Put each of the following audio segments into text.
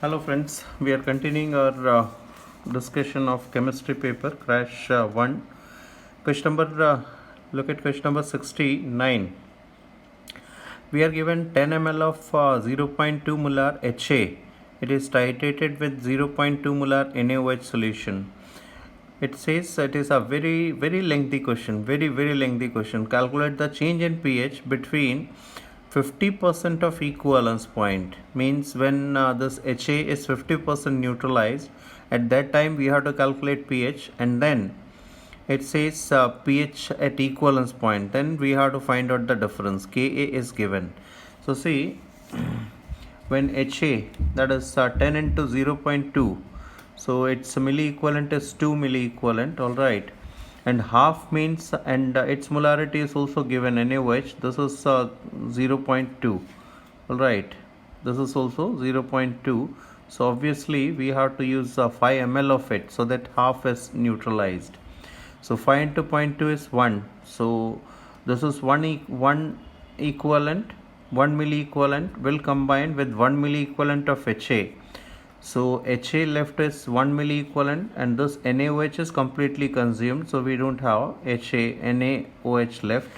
Hello friends, we are continuing our discussion of chemistry paper crash 1. Question number, look at question number 69. We are given 10 ml of 0.2 molar HA. It is titrated with 0.2 molar NaOH solution. It says it is a very lengthy question, very lengthy question. Calculate the change in pH between 50% of equivalence point. Means when this HA is 50% neutralized, at that time we have to calculate pH, and then it says pH at equivalence point, then we have to find out the difference. Ka is given. So see, when HA, that is 10 into 0.2, so its milli equivalent is 2 milli equivalent, all right, and half means, and its molarity is also given NaOH. This is 0.2, all right, this is also 0.2. So obviously we have to use 5 ml of it, so that half is neutralized. So 5 into 0.2 is 1. So this is 1 equivalent, 1 milli equivalent will combine with 1 milli equivalent of HA. So HA left is 1 milli equivalent, and this NaOH is completely consumed, so we don't have HA NaOH left.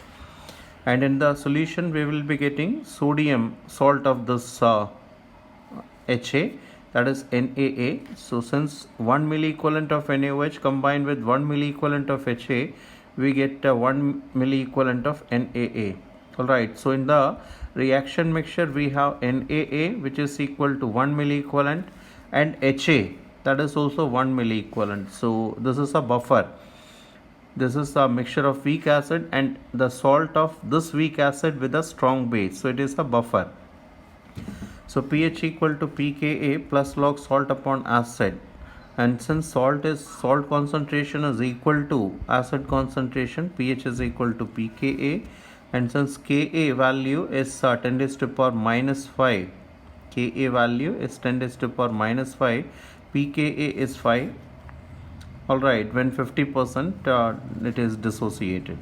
And in the solution we will be getting sodium salt of this HA, that is NaA. So since 1 milli equivalent of NaOH combined with 1 milli equivalent of HA, we get 1 milli equivalent of NaA. Alright, so in the reaction mixture we have NaA, which is equal to 1 milli equivalent, and HA, that is also 1 milli equivalent. So this is a buffer. This is a mixture of weak acid and the salt of this weak acid with a strong base. So it is a buffer. So pH equal to pKa plus log salt upon acid. And since salt concentration is equal to acid concentration, pH is equal to pKa. And since Ka value is 10 raised to the power minus 5, Ka value is 10 raised to the power minus 5, pKa is 5. Alright, when 50% it is dissociated.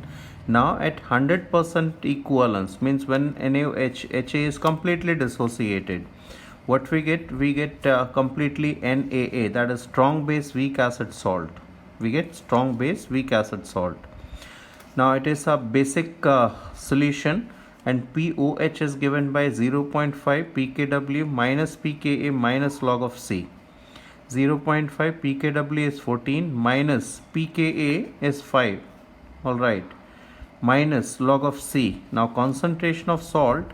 Now at 100% equivalence, means when NaOH HA is completely dissociated, what we get? We get completely NaA, that is strong base weak acid salt. We get strong base weak acid salt. Now it is a basic solution, and POH is given by 0.5 pKw minus pKa minus log of C. 0.5 pKw is 14 minus pKa is 5, alright, minus log of C. Now concentration of salt,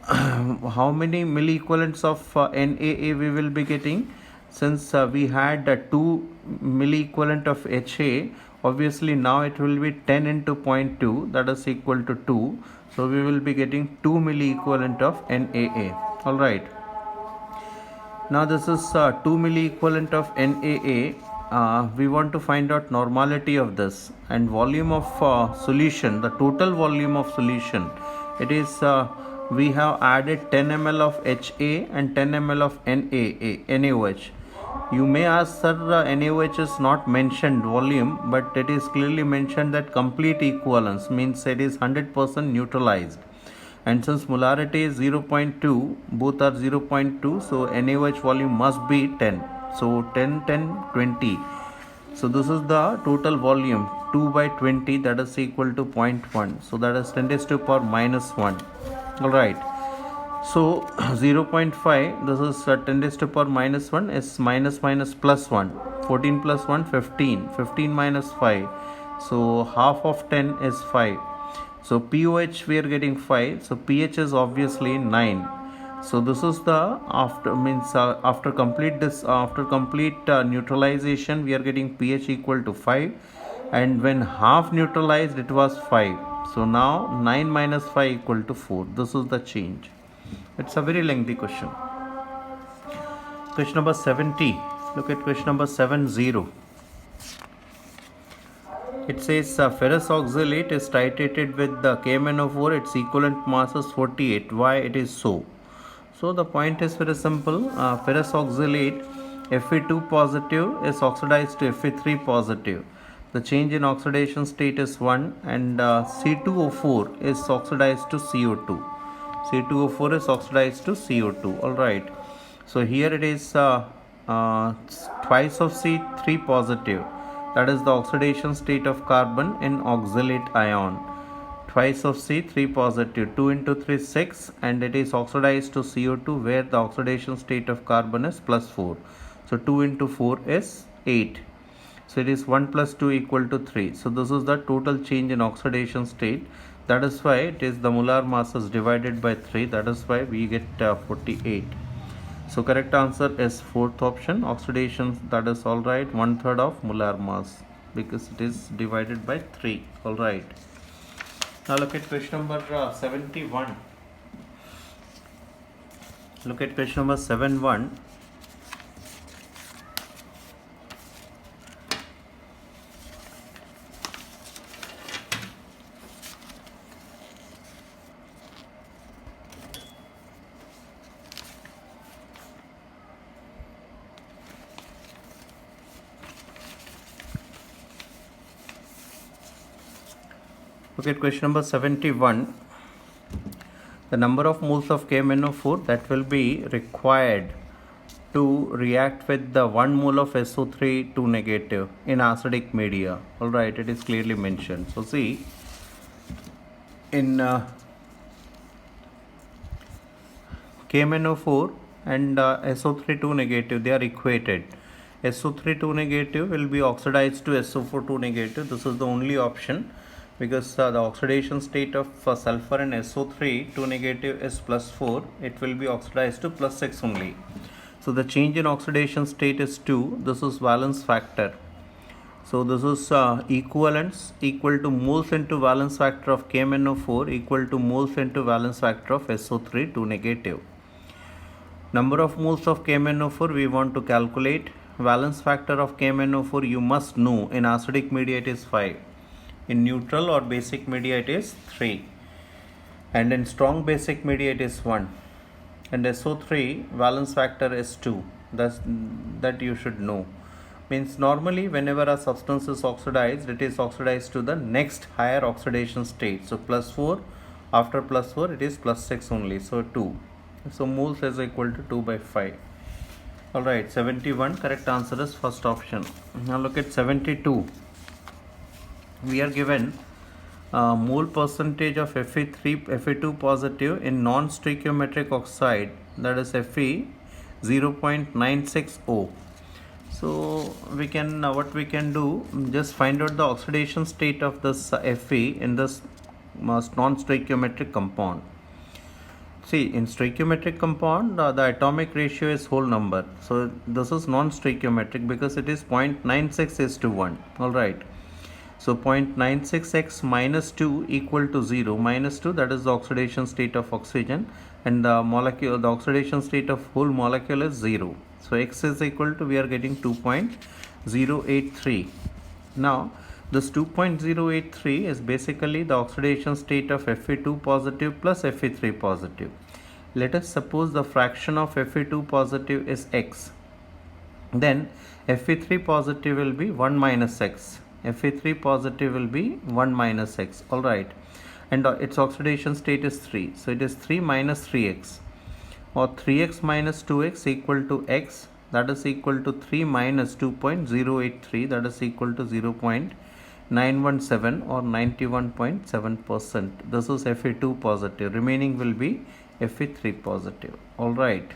how many milli equivalents of NaA we will be getting? Since we had 2 milli equivalent of HA, obviously now it will be 10 into 0.2, that is equal to 2. So we will be getting 2 milli equivalent of NaA, alright. Now this is 2 milli equivalent of NaA. We want to find out normality of this and volume of solution, the total volume of solution. It is we have added 10 ml of HA and 10 ml of NaOH. You may ask, sir, NaOH is not mentioned volume, but it is clearly mentioned that complete equivalence, means it is 100% neutralized. And since molarity is 0.2, both are 0.2, so NaOH volume must be 10. So 10, 10, 20. So this is the total volume, 2 by 20, that is equal to 0.1. So that is 10 raised to the power minus 1. Alright. So 0.5, this is 10 raised to the power minus 1 is minus plus 1. 14 plus 1, 15. 15 minus 5. So half of 10 is 5. So POH we are getting 5. So pH is obviously 9. So this is the after complete neutralization we are getting pH equal to 5, and when half neutralized it was 5. So now 9 minus 5 equal to 4. This is the change. It's a very lengthy question. Question number 70. Look at question number 70. It says ferrous oxalate is titrated with the KMnO4, its equivalent mass is 48. Why it is so? So the point is very simple. Ferrous oxalate Fe2 positive is oxidized to Fe3 positive. The change in oxidation state is 1, and C2O4 is oxidized to CO2. C2O4 is oxidized to CO2. Alright. So here it is twice of C3 positive, that is the oxidation state of carbon in oxalate ion. Twice of C3 positive, 2 into 3 6, and it is oxidized to CO2 where the oxidation state of carbon is plus 4. So 2 into 4 is 8. So it is 1 plus 2 equal to 3. So this is the total change in oxidation state. That is why it is the molar mass is divided by 3. That is why we get 48. So correct answer is fourth option, oxidation. That is all right, 1/3 of molar mass, because it is divided by 3. All right. Now look at question number 71. Look at question number 71. Look at question number 71. The number of moles of KMnO4 that will be required to react with the 1 mole of SO3 2 negative in acidic media. Alright, it is clearly mentioned. So see, in KMnO4 and SO3 2 negative, they are equated. SO3 2 negative will be oxidized to SO4 2 negative. This is the only option, because the oxidation state of sulfur and SO3 2 negative is plus 4. It will be oxidized to plus 6 only. So the change in oxidation state is 2. This is valence factor. So this is equivalence equal to moles into valence factor of KMnO4 equal to moles into valence factor of SO3 2 negative. Number of moles of KMnO4 we want to calculate. Valence factor of KMnO4 you must know. In acidic media it is 5. In neutral or basic media it is 3. And in strong basic media it is 1. And SO3 valence factor is 2. That you should know. Means normally whenever a substance is oxidized, it is oxidized to the next higher oxidation state. So plus 4, after plus 4 it is plus 6 only. So 2. So moles is equal to 2 by 5. Alright, 71, correct answer is first option. Now look at 72. We are given mole percentage of Fe2 positive in non-stoichiometric oxide, that is Fe 0.960. So we can what we can do, just find out the oxidation state of this Fe in this non-stoichiometric compound. See, in stoichiometric compound the atomic ratio is whole number. So this is non-stoichiometric because it is 0.96 is to 1. Alright. So 0.96x minus 2 equal to 0. Minus 2, that is the oxidation state of oxygen, and the oxidation state of whole molecule is 0. So x is equal to, we are getting 2.083. Now this 2.083 is basically the oxidation state of Fe2 positive plus Fe3 positive. Let us suppose the fraction of Fe2 positive is x. Then Fe3 positive will be 1 minus x. Fe3 positive will be 1 minus x. Alright. And its oxidation state is 3. So it is 3 minus 3x. Or 3x minus 2x equal to x. That is equal to 3 minus 2.083. That is equal to 0.917 or 91.7%. This is Fe2 positive. Remaining will be Fe3 positive. Alright.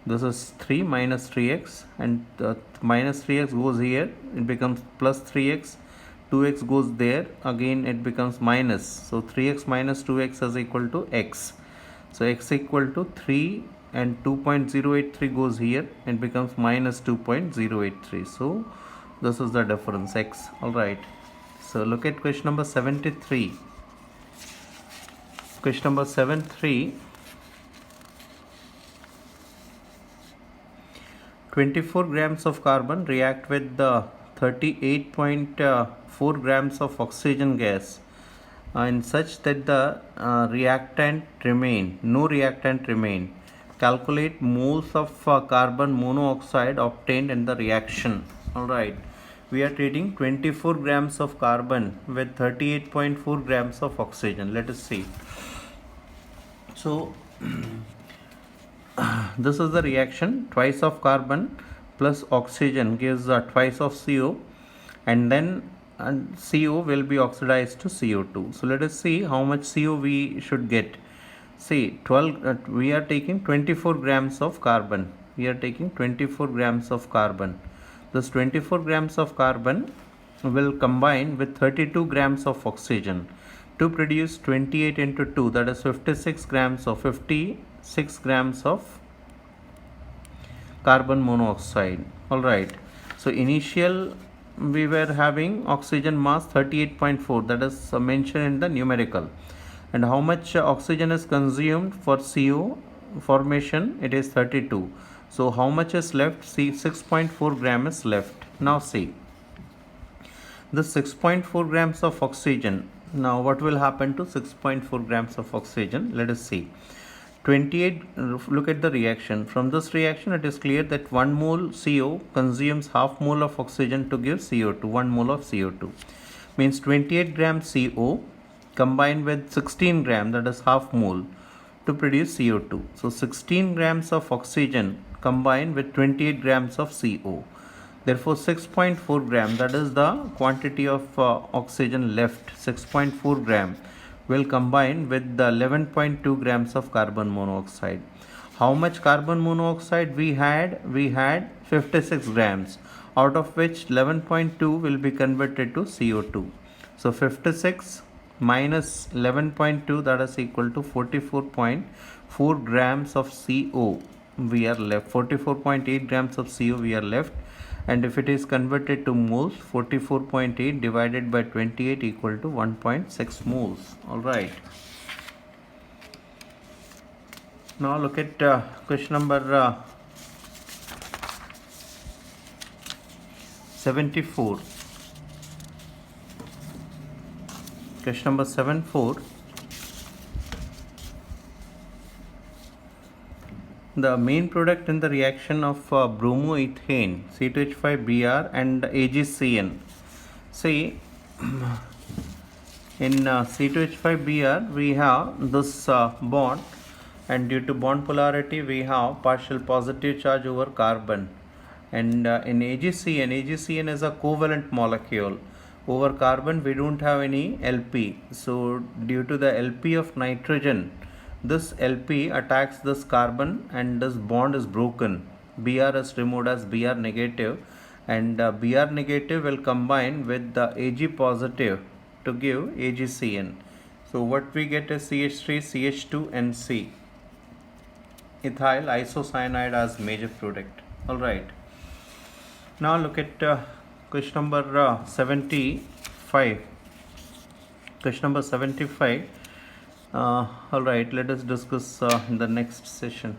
This is 3 minus 3x, and minus 3x goes here, it becomes plus 3x, 2x goes there, again it becomes minus. So 3x minus 2x is equal to x. So x equal to 3 and 2.083 goes here, it becomes minus 2.083. So this is the difference, x. Alright. So look at question number 73. Question number 73. 24 grams of carbon react with the 38.4 grams of oxygen gas in such that the no reactant remain. Calculate moles of carbon monoxide obtained in the reaction. Alright, we are treating 24 grams of carbon with 38.4 grams of oxygen. Let us see. So this is the reaction. Twice of carbon plus oxygen gives twice of CO, and then CO will be oxidized to CO2. So let us see how much CO we should get. See, 12 we are taking 24 grams of carbon. We are taking 24 grams of carbon. This 24 grams of carbon will combine with 32 grams of oxygen to produce 28 into 2, that is 56 grams of carbon monoxide. Alright, so initial we were having oxygen mass 38.4, that is mentioned in the numerical. And how much oxygen is consumed for CO formation? It is 32. So how much is left? See, 6.4 gram is left. Now see, this 6.4 grams of oxygen. Now what will happen to 6.4 grams of oxygen? Let us see. 28, look at the reaction. From this reaction it is clear that 1 mole CO consumes half mole of oxygen to give CO2, 1 mole of CO2. Means 28 gram CO combined with 16 gram, that is half mole, to produce CO2. So 16 grams of oxygen combined with 28 grams of CO. Therefore 6.4 gram, that is the quantity of oxygen left, 6.4 gram will combine with the 11.2 grams of carbon monoxide. How much carbon monoxide we had? We had 56 grams, out of which 11.2 will be converted to CO2. So 56 minus 11.2, that is equal to 44.4 grams of CO we are left. 44.8 grams of CO we are left. And if it is converted to moles, 44.8 divided by 28 equal to 1.6 moles. Alright. Now look at question number 74. Question number 74. The main product in the reaction of bromoethane, C2H5Br and AgCN. See, in C2H5Br we have this bond, and due to bond polarity we have partial positive charge over carbon. And in AgCN is a covalent molecule. Over carbon we don't have any LP. So due to the LP of nitrogen, this LP attacks this carbon and this bond is broken. Br is removed as Br negative, and Br negative will combine with the Ag positive to give AgCN. So what we get is CH3CH2NC, ethyl isocyanide as major product. Alright. Now look at question number 75. Question number 75. Alright, let us discuss in the next session.